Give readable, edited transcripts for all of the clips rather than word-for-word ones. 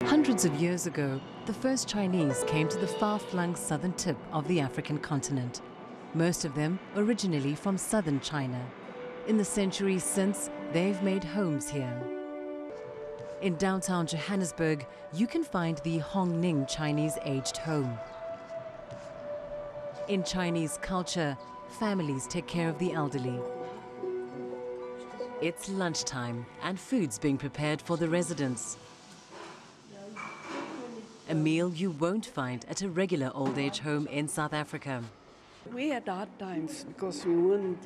Hundreds of years ago, the first Chinese came to the far-flung southern tip of the African continent, most of them originally from southern China. In the centuries since, they've made homes here. In downtown Johannesburg, you can find the Hong Ning Chinese aged home. In Chinese culture, families take care of the elderly. It's lunchtime and food's being prepared for the residents. A meal you won't find at a regular old age home in South Africa. We had hard times because we weren't,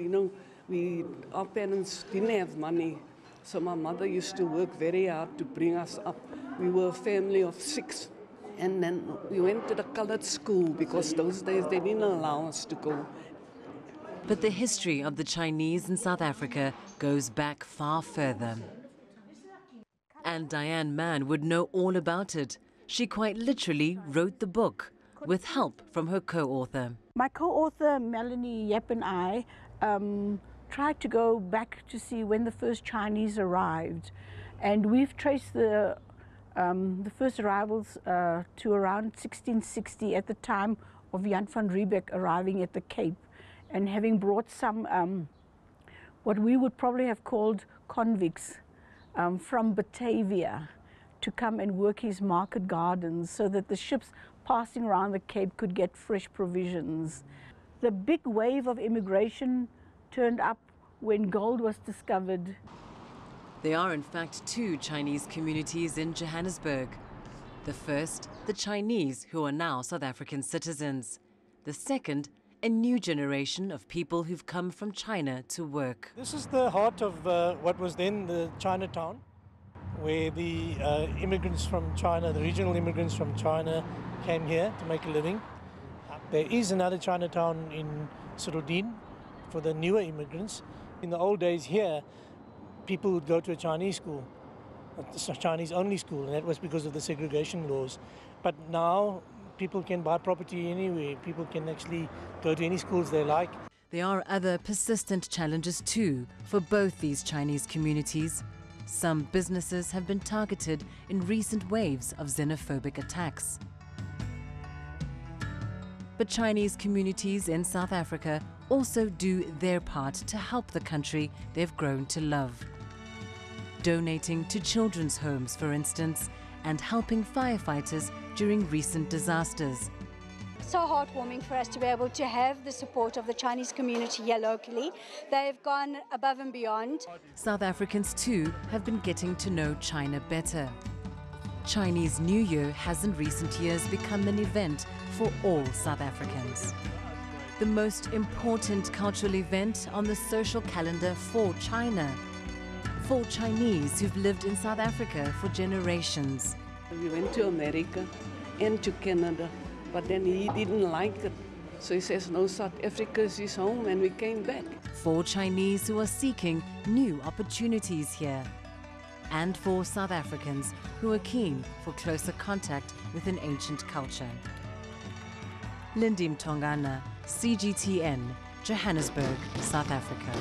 our parents didn't have money. So my mother used to work very hard to bring us up. We were a family of 6. And then we went to the colored school because those days they didn't allow us to go. But the history of the Chinese in South Africa goes back far further. And Diane Mann would know all about it. She quite literally wrote the book with help from her co-author. My co-author Melanie Yep and I tried to go back to see when the first Chinese arrived, and we've traced the first arrivals to around 1660 at the time of Jan van Riebeeck arriving at the Cape and having brought some what we would probably have called convicts from Batavia to come and work his market gardens so that the ships passing around the Cape could get fresh provisions. The big wave of immigration turned up when gold was discovered. There are in fact 2 Chinese communities in Johannesburg. The first, the Chinese who are now South African citizens. The second, a new generation of people who've come from China to work. This is the heart of what was then the Chinatown, where the immigrants from China, the regional immigrants from China, came here to make a living. There is another Chinatown in Sirudin for the newer immigrants. In the old days here, people would go to a Chinese school, a Chinese-only school, and that was because of the segregation laws. But now people can buy property anywhere. People can actually go to any schools they like. There are other persistent challenges too for both these Chinese communities. Some businesses have been targeted in recent waves of xenophobic attacks. But Chinese communities in South Africa also do their part to help the country they've grown to love. Donating to children's homes, for instance, and helping firefighters during recent disasters. So heartwarming for us to be able to have the support of the Chinese community here locally. They've gone above and beyond. South Africans too have been getting to know China better. Chinese New Year has in recent years become an event for all South Africans. The most important cultural event on the social calendar for China. For Chinese who've lived in South Africa for generations. We went to America and to Canada. But then he didn't like it. So he says, no, South Africa is his home, and we came back. For Chinese who are seeking new opportunities here. And for South Africans who are keen for closer contact with an ancient culture. Lindy Mtongana, CGTN, Johannesburg, South Africa.